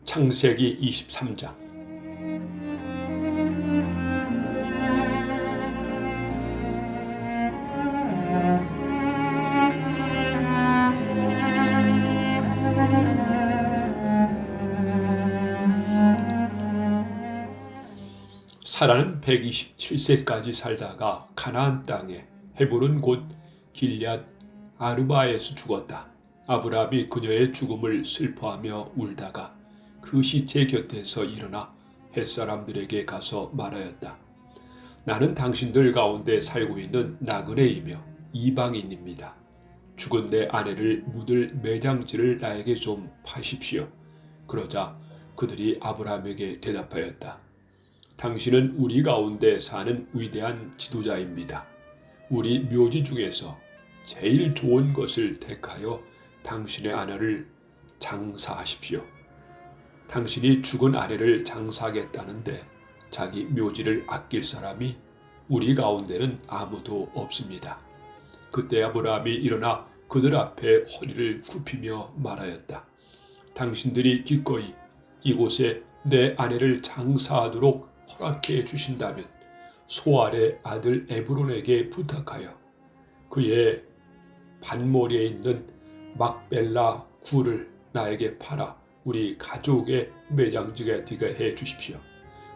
창세기 23장. 사라는 127세까지 살다가 가나안 땅에 헤브론 곧 길앗 아르바에서 죽었다. 아브라함이 그녀의 죽음을 슬퍼하며 울다가 그 시체 곁에서 일어나 햇사람들에게 가서 말하였다. 나는 당신들 가운데 살고 있는 나그네이며 이방인입니다. 죽은 내 아내를 묻을 매장지를 나에게 좀 파십시오. 그러자 그들이 아브라함에게 대답하였다. 당신은 우리 가운데 사는 위대한 지도자입니다. 우리 묘지 중에서 제일 좋은 것을 택하여 당신의 아내를 장사하십시오. 당신이 죽은 아내를 장사하겠다는데 자기 묘지를 아낄 사람이 우리 가운데는 아무도 없습니다. 그때 아브라함이 일어나 그들 앞에 허리를 굽히며 말하였다. 당신들이 기꺼이 이곳에 내 아내를 장사하도록 허락해 주신다면 소알의 아들 에브론에게 부탁하여 그의 반모리에 있는 막벨라 굴을 나에게 팔아 우리 가족의 매장지가 되게 해 주십시오.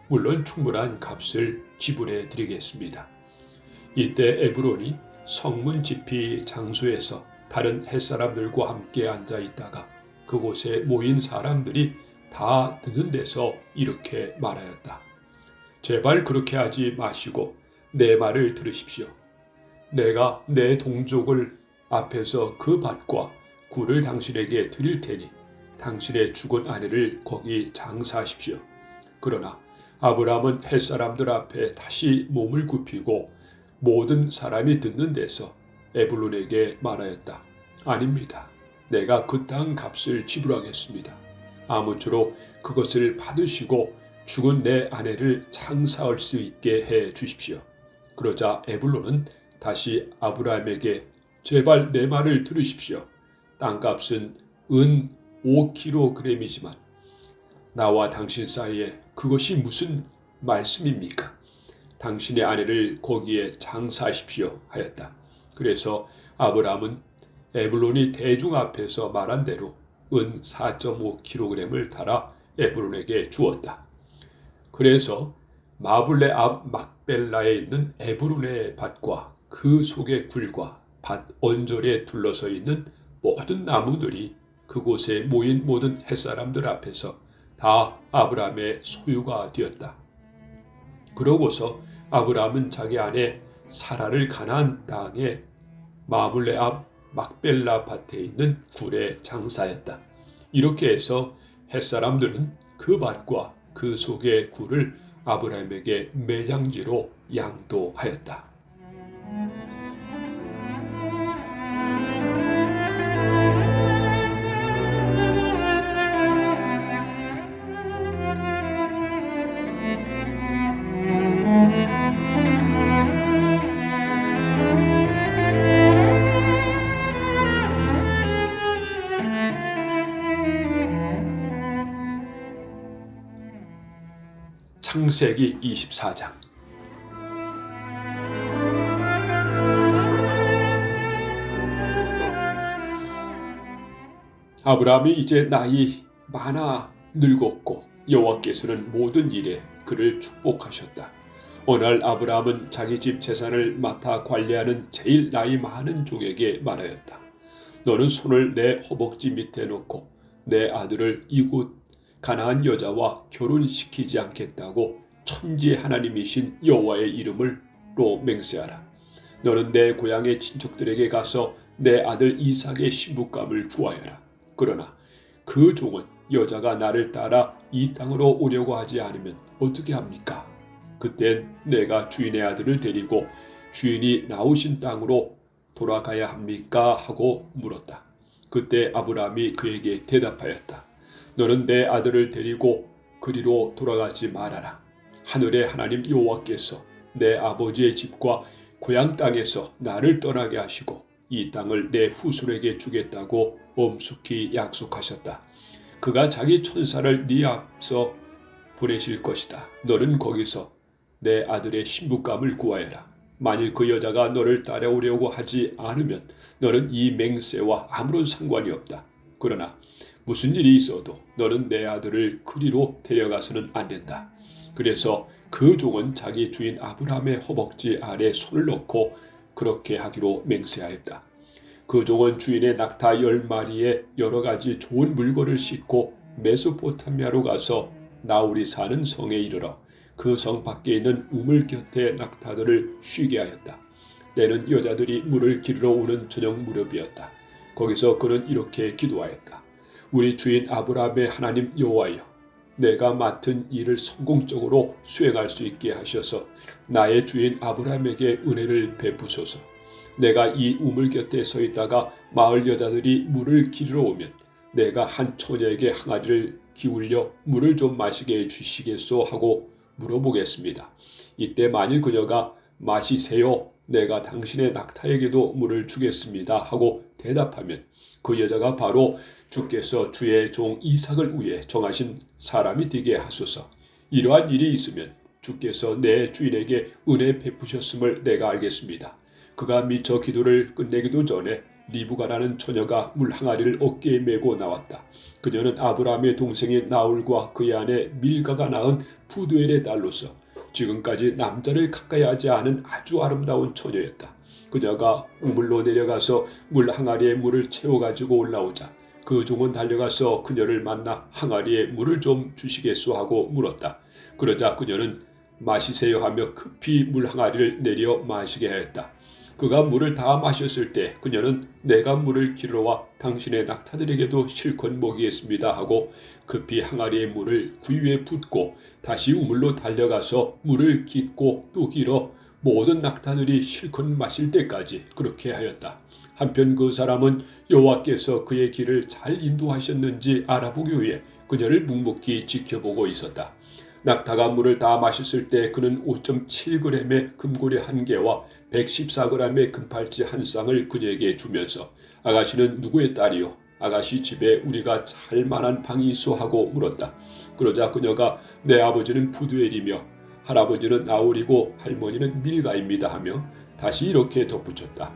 물론 충분한 값을 지불해 드리겠습니다. 이때 에브론이 성문 지피 장소에서 다른 햇사람들과 함께 앉아 있다가 그곳에 모인 사람들이 다 듣는 데서 이렇게 말하였다. 제발 그렇게 하지 마시고 내 말을 들으십시오. 내가 내 동족을 앞에서 그 밭과 굴을 당신에게 드릴 테니 당신의 죽은 아내를 거기 장사하십시오. 그러나 아브라함은 햇사람들 앞에 다시 몸을 굽히고 모든 사람이 듣는 데서 에불론에게 말하였다. 아닙니다. 내가 그 땅 값을 지불하겠습니다. 아무쪼록 그것을 받으시고 죽은 내 아내를 장사할 수 있게 해 주십시오. 그러자 에불론은 다시 아브라함에게 제발 내 말을 들으십시오. 땅값은 은 5kg이지만 나와 당신 사이에 그것이 무슨 말씀입니까? 당신의 아내를 거기에 장사하십시오 하였다. 그래서 아브라함은 에불론이 대중 앞에서 말한 대로 은 4.5kg을 달아 에불론에게 주었다. 그래서 마블레 앞 막벨라에 있는 에브론의 밭과 그 속의 굴과 밭 언저리에 둘러서 있는 모든 나무들이 그곳에 모인 모든 햇사람들 앞에서 다 아브라함의 소유가 되었다. 그러고서 아브라함은 자기 아내 사라를 가나안 땅에 마블레 앞 막벨라 밭에 있는 굴에 장사했다. 이렇게 해서 햇사람들은 그 밭과 그 속의 굴을 아브라함에게 매장지로 양도하였다. 창세기 24장. 아브라함이 이제 나이 많아 늙었고 여호와께서는 모든 일에 그를 축복하셨다. 어느 날 아브라함은 자기 집 재산을 맡아 관리하는 제일 나이 많은 종에게 말하였다. 너는 손을 내 허벅지 밑에 놓고 내 아들을 이곳 가나안 여자와 결혼시키지 않겠다고 천지 하나님이신 여호와의 이름으로 맹세하라. 너는 내 고향의 친척들에게 가서 내 아들 이삭의 신부감을 구하여라. 그러나 그 종은 여자가 나를 따라 이 땅으로 오려고 하지 않으면 어떻게 합니까? 그땐 내가 주인의 아들을 데리고 주인이 나오신 땅으로 돌아가야 합니까? 하고 물었다. 그때 아브라함이 그에게 대답하였다. 너는 내 아들을 데리고 그리로 돌아가지 말아라. 하늘의 하나님 여호와께서 내 아버지의 집과 고향 땅에서 나를 떠나게 하시고 이 땅을 내 후손에게 주겠다고 엄숙히 약속하셨다. 그가 자기 천사를 네 앞서 보내실 것이다. 너는 거기서 내 아들의 신부감을 구하여라. 만일 그 여자가 너를 따라오려고 하지 않으면 너는 이 맹세와 아무런 상관이 없다. 그러나 무슨 일이 있어도 너는 내 아들을 그리로 데려가서는 안 된다. 그래서 그 종은 자기 주인 아브라함의 허벅지 아래 손을 넣고 그렇게 하기로 맹세하였다. 그 종은 주인의 낙타 10마리에 여러 가지 좋은 물건을 싣고 메소포타미아로 가서 나홀이 사는 성에 이르러 그 성 밖에 있는 우물 곁에 낙타들을 쉬게 하였다. 때는 여자들이 물을 기르러 오는 저녁 무렵이었다. 거기서 그는 이렇게 기도하였다. 우리 주인 아브라함의 하나님 여호와여, 내가 맡은 일을 성공적으로 수행할 수 있게 하셔서 나의 주인 아브라함에게 은혜를 베푸소서. 내가 이 우물 곁에 서 있다가 마을 여자들이 물을 기르러 오면 내가 한 처녀에게 항아리를 기울여 물을 좀 마시게 해주시겠소 하고 물어보겠습니다. 이때 만일 그녀가 마시세요, 내가 당신의 낙타에게도 물을 주겠습니다 하고 대답하면 그 여자가 바로 주께서 주의 종 이삭을 위해 정하신 사람이 되게 하소서. 이러한 일이 있으면 주께서 내 주인에게 은혜 베푸셨음을 내가 알겠습니다. 그가 미처 기도를 끝내기도 전에 리브가라는 처녀가 물 항아리를 어깨에 메고 나왔다. 그녀는 아브라함의 동생인 나홀과 그의 아내 밀가가 낳은 푸드엘의 딸로서 지금까지 남자를 가까이 하지 않은 아주 아름다운 처녀였다. 그녀가 우물로 내려가서 물 항아리에 물을 채워가지고 올라오자 그 종은 달려가서 그녀를 만나 항아리에 물을 좀 주시겠소 하고 물었다. 그러자 그녀는 마시세요 하며 급히 물 항아리를 내려 마시게 하였다. 그가 물을 다 마셨을 때 그녀는 내가 물을 기르러 와 당신의 낙타들에게도 실컷 먹이겠습니다 하고 급히 항아리의 물을 구유에 붓고 다시 우물로 달려가서 물을 깃고 또 길어 모든 낙타들이 실컷 마실 때까지 그렇게 하였다. 한편 그 사람은 여호와께서 그의 길을 잘 인도하셨는지 알아보기 위해 그녀를 묵묵히 지켜보고 있었다. 낙타가 물을 다 마셨을 때 그는 5.7g의 금고리 1개와 114g의 금팔찌 1쌍을 그녀에게 주면서 아가씨는 누구의 딸이요? 아가씨 집에 우리가 잘 만한 방이 있어 하고 물었다. 그러자 그녀가 내 아버지는 푸드엘이며 할아버지는 나홀이고 할머니는 밀가입니다 하며 다시 이렇게 덧붙였다.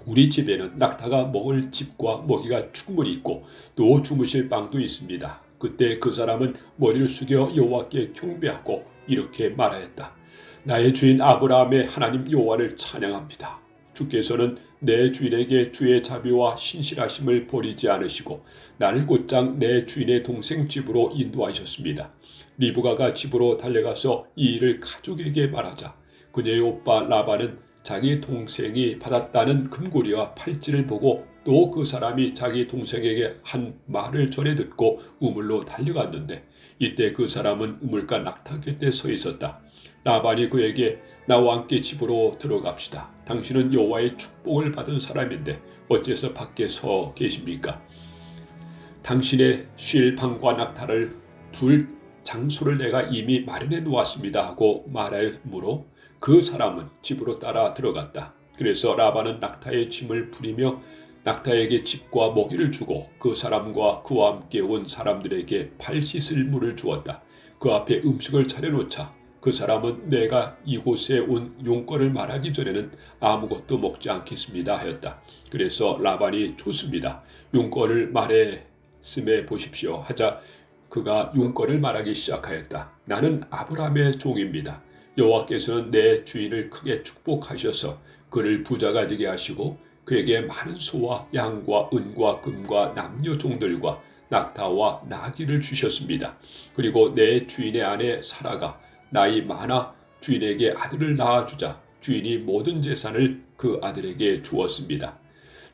우리 집에는 낙타가 먹을 집과 먹이가 충분히 있고 또 주무실 방도 있습니다. 그때 그 사람은 머리를 숙여 여호와께 경배하고 이렇게 말하였다. 나의 주인 아브라함의 하나님 여호와를 찬양합니다. 주께서는 내 주인에게 주의 자비와 신실하심을 버리지 않으시고 나를 곧장 내 주인의 동생 집으로 인도하셨습니다. 리브가가 집으로 달려가서 이 일을 가족에게 말하자 그녀의 오빠 라반은 자기 동생이 받았다는 금고리와 팔찌를 보고 또 그 사람이 자기 동생에게 한 말을 전해 듣고 우물로 달려갔는데 이때 그 사람은 우물가 낙타 곁에 서 있었다. 라반이 그에게 나와 함께 집으로 들어갑시다. 당신은 여호와의 축복을 받은 사람인데 어째서 밖에 서 계십니까? 당신의 쉴 방과 낙타를 둘 장소를 내가 이미 마련해 놓았습니다 하고 말하므로 그 사람은 집으로 따라 들어갔다. 그래서 라반은 낙타의 짐을 부리며 낙타에게 집과 먹이를 주고 그 사람과 그와 함께 온 사람들에게 발 씻을 물을 주었다. 그 앞에 음식을 차려놓자 그 사람은 내가 이곳에 온 용건을 말하기 전에는 아무것도 먹지 않겠습니다 하였다. 그래서 라반이 좋습니다. 용건을 말했음에 보십시오 하자 그가 용건을 말하기 시작하였다. 나는 아브라함의 종입니다. 여호와께서는 내 주인을 크게 축복하셔서 그를 부자가 되게 하시고 그에게 많은 소와 양과 은과 금과 남녀 종들과 낙타와 나귀를 주셨습니다. 그리고 내 주인의 아내 사라가 나이 많아 주인에게 아들을 낳아주자 주인이 모든 재산을 그 아들에게 주었습니다.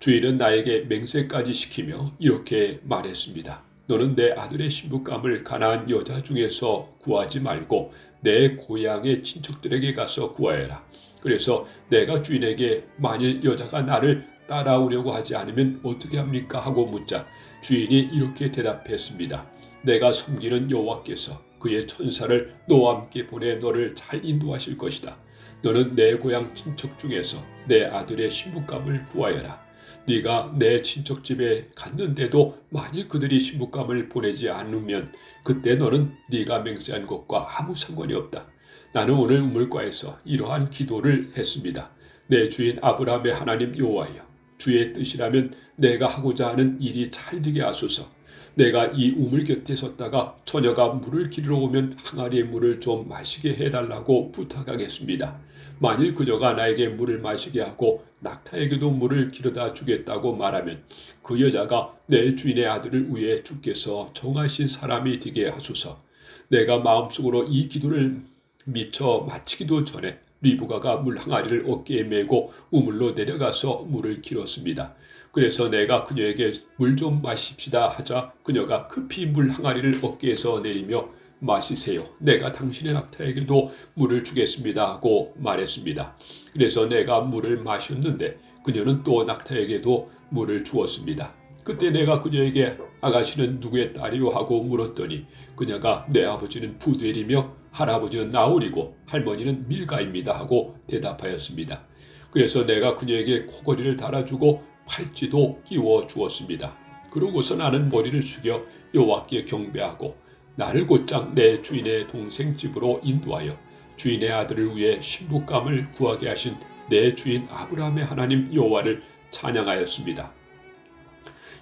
주인은 나에게 맹세까지 시키며 이렇게 말했습니다. 너는 내 아들의 신부감을 가나안 여자 중에서 구하지 말고 내 고향의 친척들에게 가서 구하여라. 그래서 내가 주인에게 만일 여자가 나를 따라오려고 하지 않으면 어떻게 합니까? 하고 묻자 주인이 이렇게 대답했습니다. 내가 섬기는 여호와께서 그의 천사를 너와 함께 보내 너를 잘 인도하실 것이다. 너는 내 고향 친척 중에서 내 아들의 신부감을 구하여라. 네가 내 친척 집에 갔는데도 만일 그들이 신부감을 보내지 않으면 그때 너는 네가 맹세한 것과 아무 상관이 없다. 나는 오늘 우물가에서 이러한 기도를 했습니다. 내 주인 아브라함의 하나님 여호와여, 주의 뜻이라면 내가 하고자 하는 일이 잘 되게 하소서. 내가 이 우물 곁에 섰다가 처녀가 물을 기르러 오면 항아리의 물을 좀 마시게 해달라고 부탁하겠습니다. 만일 그녀가 나에게 물을 마시게 하고 낙타에게도 물을 기르다 주겠다고 말하면 그 여자가 내 주인의 아들을 위해 주께서 정하신 사람이 되게 하소서. 내가 마음속으로 이 기도를 미처 마치기도 전에 리브가가 물 항아리를 어깨에 메고 우물로 내려가서 물을 길었습니다. 그래서 내가 그녀에게 물 좀 마십시다 하자 그녀가 급히 물 항아리를 어깨에서 내리며 마시세요. 내가 당신의 낙타에게도 물을 주겠습니다 하고 말했습니다. 그래서 내가 물을 마셨는데 그녀는 또 낙타에게도 물을 주었습니다. 그때 내가 그녀에게 아가씨는 누구의 딸이요 하고 물었더니 그녀가 내 아버지는 부두엘이며 할아버지는 나홀이고 할머니는 밀가입니다 하고 대답하였습니다. 그래서 내가 그녀에게 코걸이를 달아주고 팔찌도 끼워 주었습니다. 그러고서 나는 머리를 숙여 여호와께 경배하고 나를 곧장 내 주인의 동생 집으로 인도하여 주인의 아들을 위해 신부감을 구하게 하신 내 주인 아브라함의 하나님 여호와를 찬양하였습니다.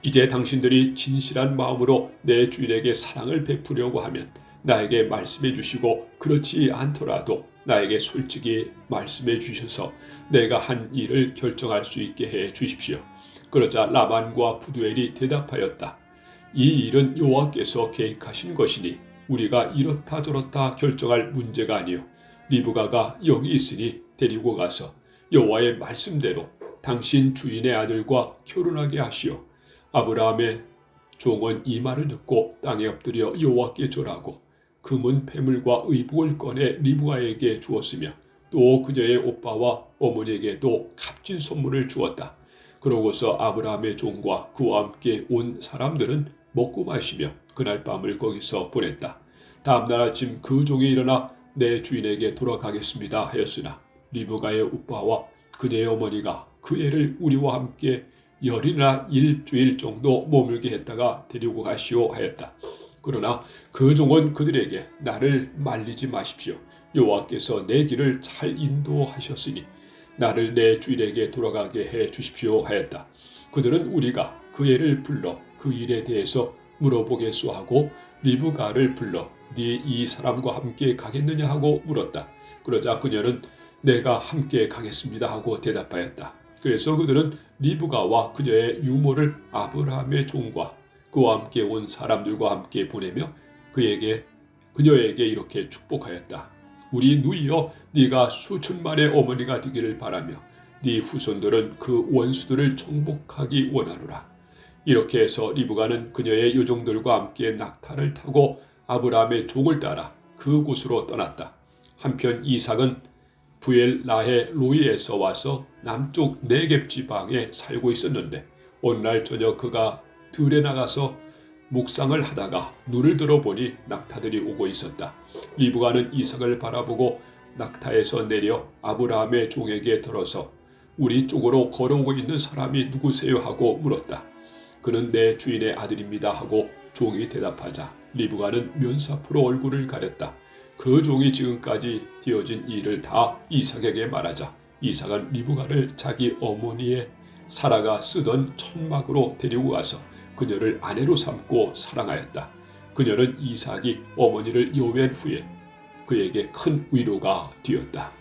이제 당신들이 진실한 마음으로 내 주인에게 사랑을 베푸려고 하면 나에게 말씀해 주시고 그렇지 않더라도 나에게 솔직히 말씀해 주셔서 내가 한 일을 결정할 수 있게 해 주십시오. 그러자 라반과 부두엘이 대답하였다. 이 일은 여호와께서 계획하신 것이니 우리가 이렇다 저렇다 결정할 문제가 아니요. 리브가가 여기 있으니 데리고 가서 여호와의 말씀대로 당신 주인의 아들과 결혼하게 하시오. 아브라함의 종은 이 말을 듣고 땅에 엎드려 여호와께 절하고 금은 패물과 의복을 꺼내 리브가에게 주었으며 또 그녀의 오빠와 어머니에게도 값진 선물을 주었다. 그러고서 아브라함의 종과 그와 함께 온 사람들은 먹고 마시며 그날 밤을 거기서 보냈다. 다음날 아침 그 종이 일어나 내 주인에게 돌아가겠습니다 하였으나 리브가의 오빠와 그녀의 어머니가 그 애를 우리와 함께 열이나 일주일 정도 머물게 했다가 데리고 가시오 하였다. 그러나 그 종은 그들에게 나를 말리지 마십시오. 여호와께서 내 길을 잘 인도하셨으니 나를 내 주인에게 돌아가게 해 주십시오 하였다. 그들은 우리가 그 애를 불러 그 일에 대해서 물어보겠소 하고 리브가를 불러 네 이 사람과 함께 가겠느냐 하고 물었다. 그러자 그녀는 내가 함께 가겠습니다 하고 대답하였다. 그래서 그들은 리브가와 그녀의 유모를 아브라함의 종과 그와 함께 온 사람들과 함께 보내며 그녀에게 이렇게 축복하였다. 우리 누이여 네가 수천만의 어머니가 되기를 바라며 네 후손들은 그 원수들을 정복하기 원하노라. 이렇게 해서 리브가는 그녀의 요종들과 함께 낙타를 타고 아브라함의 종을 따라 그곳으로 떠났다. 한편 이삭은 부엘라헬 로이에서 와서 남쪽 네겝 지방에 살고 있었는데 어느 날 저녁 그가 들에 나가서 묵상을 하다가 눈을 들어보니 낙타들이 오고 있었다. 리브가는 이삭을 바라보고 낙타에서 내려 아브라함의 종에게 들어서 우리 쪽으로 걸어오고 있는 사람이 누구세요 하고 물었다. 그는 내 주인의 아들입니다 하고 종이 대답하자 리브가는 면사포로 얼굴을 가렸다. 그 종이 지금까지 되어진 일을 다 이삭에게 말하자 이삭은 리브가를 자기 어머니의 사라가 쓰던 천막으로 데리고 가서 그녀를 아내로 삼고 사랑하였다. 그녀는 이삭이 어머니를 여외한 후에 그에게 큰 위로가 되었다.